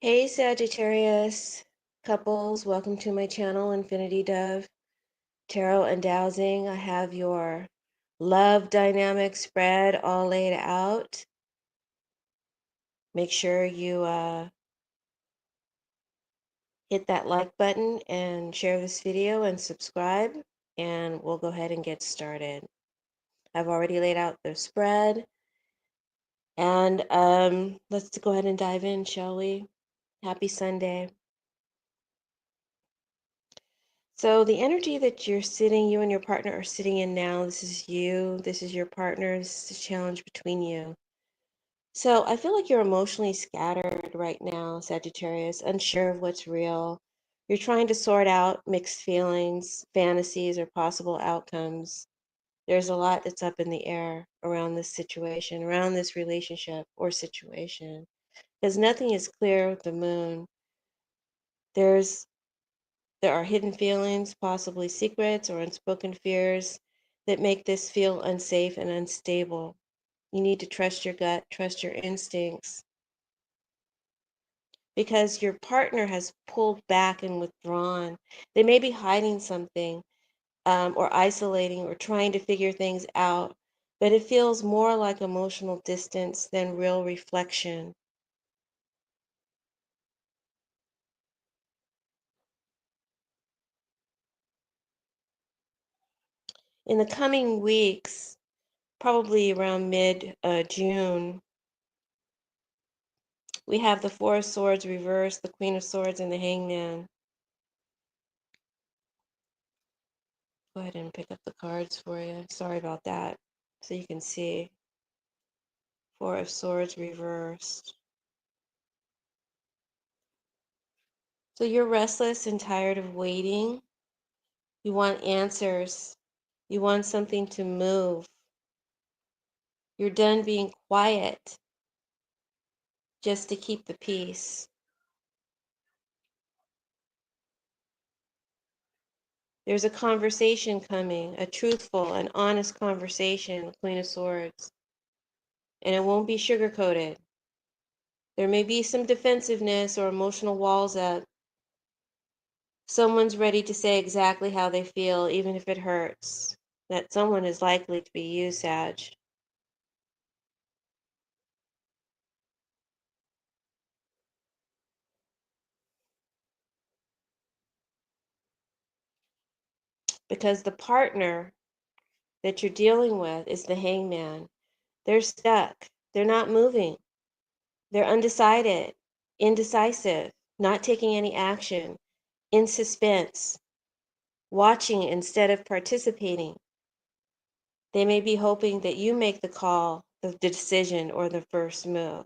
Hey Sagittarius couples, welcome to my channel, Infinity Dove Tarot and Dowsing. I have your love dynamic spread all laid out. Make sure you hit that like button and share this video and subscribe, and we'll go ahead and get started. I've already laid out the spread, and let's go ahead and dive in, shall we? Happy Sunday. So the energy that you and your partner are sitting in now, this is you, this is your partner, this is a challenge between you. So I feel like you're emotionally scattered right now, Sagittarius, unsure of what's real. You're trying to sort out mixed feelings, fantasies, or possible outcomes. There's a lot that's up in the air around this situation, around this relationship or situation, because nothing is clear with the moon. There's There are hidden feelings, possibly secrets or unspoken fears that make this feel unsafe and unstable. You need to trust your gut, trust your instincts, because your partner has pulled back and withdrawn. They may be hiding something, or isolating or trying to figure things out, but it feels more like emotional distance than real reflection. In the coming weeks, probably around mid June, we have the Four of Swords reversed, the Queen of Swords, and the Hangman. Go ahead and pick up the cards for you. Sorry about that. So you can see Four of Swords reversed. So you're restless and tired of waiting. You want answers. You want something to move. You're done being quiet just to keep the peace. There's a conversation coming, a truthful and honest conversation, Queen of Swords. And it won't be sugar-coated. There may be some defensiveness or emotional walls up. Someone's ready to say exactly how they feel, even if it hurts. That someone is likely to be you, Sag. Because the partner that you're dealing with is the Hangman. They're stuck. They're not moving. They're undecided, indecisive, not taking any action, in suspense, watching instead of participating. They may be hoping that you make the call, the decision, or the first move.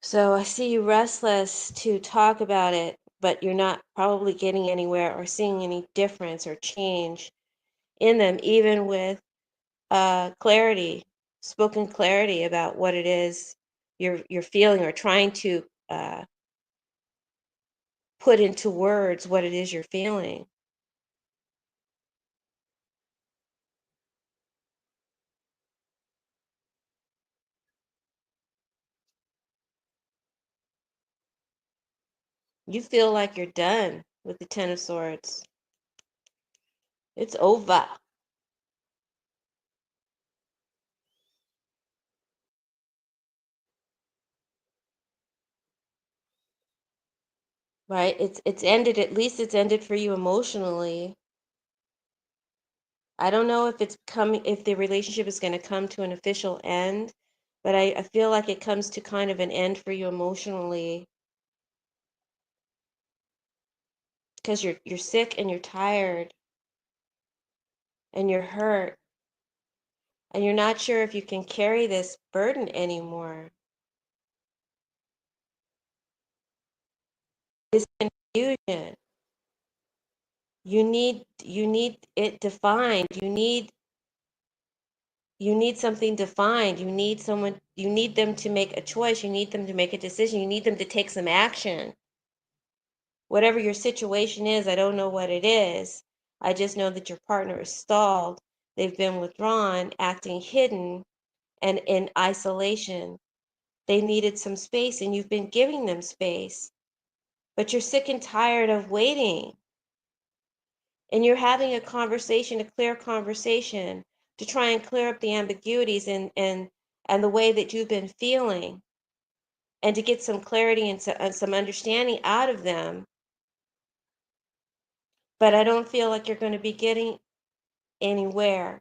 So I see you restless to talk about it, but you're not probably getting anywhere or seeing any difference or change in them, even with clarity, spoken clarity about what it is you're feeling, or trying to put into words what it is you're feeling. You feel like you're done with the Ten of Swords. It's over. Right? It's ended. At least it's ended for you emotionally. I don't know if it's coming, if the relationship is going to come to an official end, but I feel like it comes to kind of an end for you emotionally, because you're sick and you're tired and you're hurt, and you're not sure if you can carry this burden anymore. This confusion. You need it defined. You need something defined. You need them to make a choice. You need them to make a decision. You need them to take some action. Whatever your situation is, I don't know what it is, I just know that your partner is stalled. They've been withdrawn, acting hidden and in isolation. They needed some space and you've been giving them space, but you're sick and tired of waiting. And you're having a conversation, a clear conversation to try and clear up the ambiguities and the way that you've been feeling and to get some clarity and some understanding out of them. But I don't feel like you're going to be getting anywhere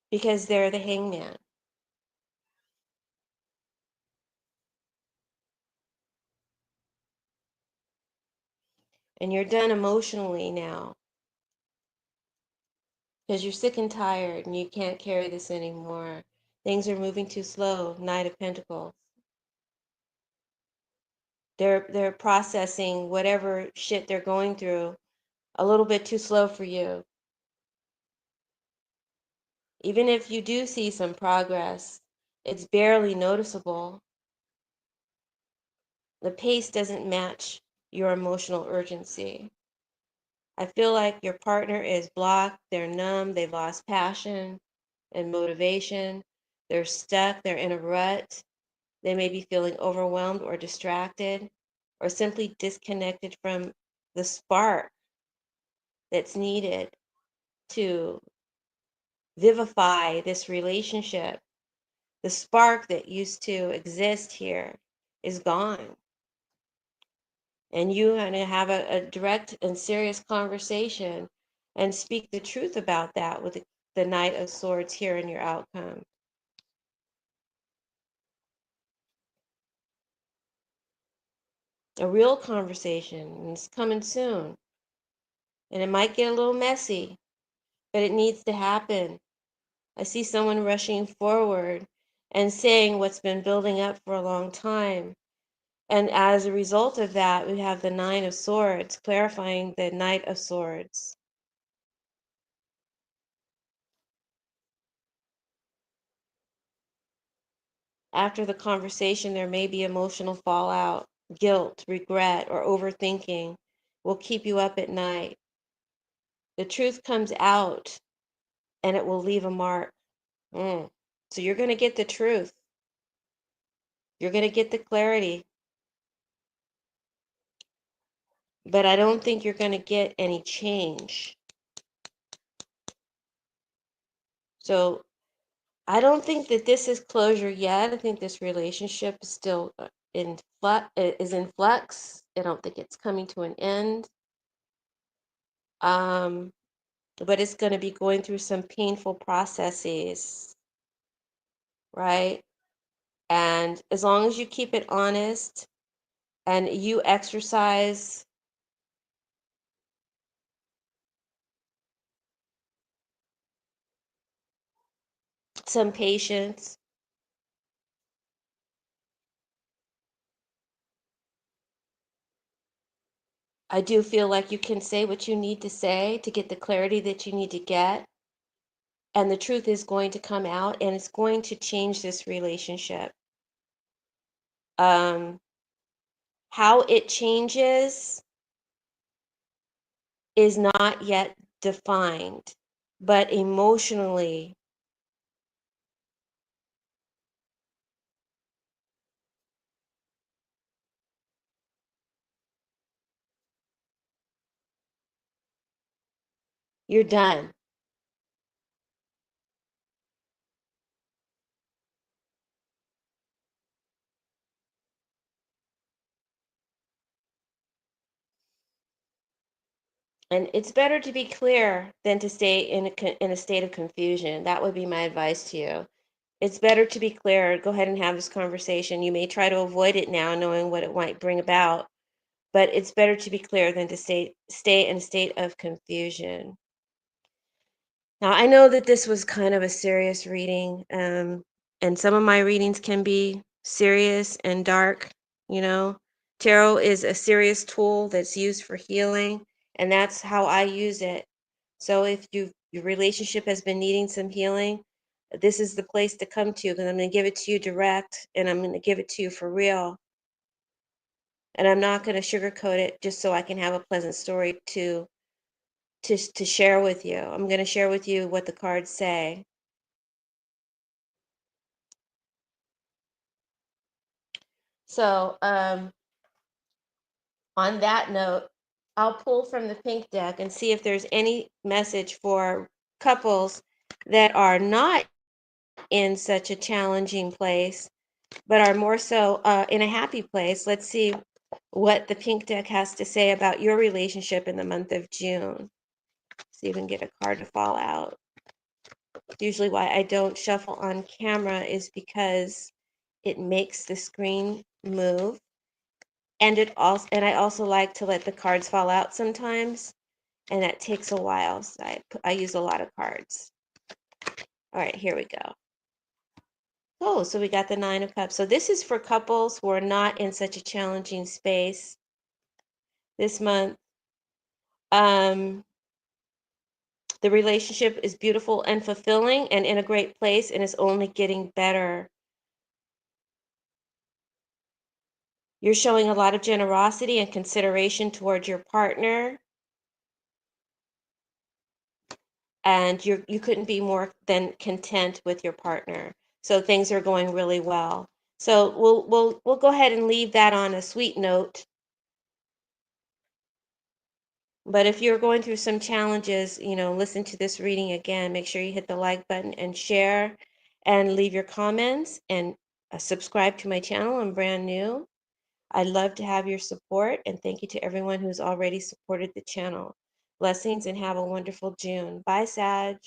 because they're the hangman. And you're done emotionally now because you're sick and tired and you can't carry this anymore. Things are moving too slow. Knight of Pentacles. They're processing whatever shit they're going through a little bit too slow for you. Even if you do see some progress, it's barely noticeable. The pace doesn't match your emotional urgency. I feel like your partner is blocked, they're numb, they've lost passion and motivation, they're stuck, they're in a rut, they may be feeling overwhelmed or distracted, or simply disconnected from the spark that's needed to vivify this relationship. The spark that used to exist here is gone. And you want to have a direct and serious conversation and speak the truth about that with the Knight of Swords here in your outcome. A real conversation, and it's coming soon. And it might get a little messy, but it needs to happen. I see someone rushing forward and saying what's been building up for a long time. And as a result of that, we have the Nine of Swords, clarifying the Knight of Swords. After the conversation, there may be emotional fallout, guilt, regret, or overthinking will keep you up at night. The truth comes out and it will leave a mark. So you're going to get the truth. You're going to get the clarity. But I don't think you're going to get any change. So I don't think that this is closure yet. I think this relationship is still in flux. I don't think it's coming to an end. But it's going to be going through some painful processes, right? And as long as you keep it honest and you exercise some patience, I do feel like you can say what you need to say to get the clarity that you need to get. And the truth is going to come out and it's going to change this relationship. Um, how it changes is not yet defined, but emotionally, you're done. And it's better to be clear than to stay in a state of confusion. That would be my advice to you. It's better to be clear. Go ahead and have this conversation. You may try to avoid it now, knowing what it might bring about, but it's better to be clear than to stay in a state of confusion. Now, I know that this was kind of a serious reading, and some of my readings can be serious and dark. You know, tarot is a serious tool that's used for healing, and that's how I use it. So if your relationship has been needing some healing, this is the place to come to because I'm going to give it to you direct and I'm going to give it to you for real. And I'm not going to sugarcoat it just so I can have a pleasant story to share with you. I'm going to share with you what the cards say. So, on that note, I'll pull from the pink deck and see if there's any message for couples that are not in such a challenging place, but are more so in a happy place. Let's see what the pink deck has to say about your relationship in the month of June. See if we can get a card to fall out. Usually why I don't shuffle on camera is because it makes the screen move. And I also like to let the cards fall out sometimes, and that takes a while. So I use a lot of cards. All right, here we go. Oh, so we got the Nine of Cups. So this is for couples who are not in such a challenging space this month. Um, the relationship is beautiful and fulfilling and in a great place and is only getting better. You're showing a lot of generosity and consideration towards your partner, and you couldn't be more than content with your partner. So things are going really well. So we'll go ahead and leave that on a sweet note. But if you're going through some challenges, listen to this reading again. Make sure you hit the like button and share and leave your comments and subscribe to my channel. I'm brand new. I'd love to have your support, and thank you to everyone who's already supported the channel. Blessings and have a wonderful June. Bye, Sag.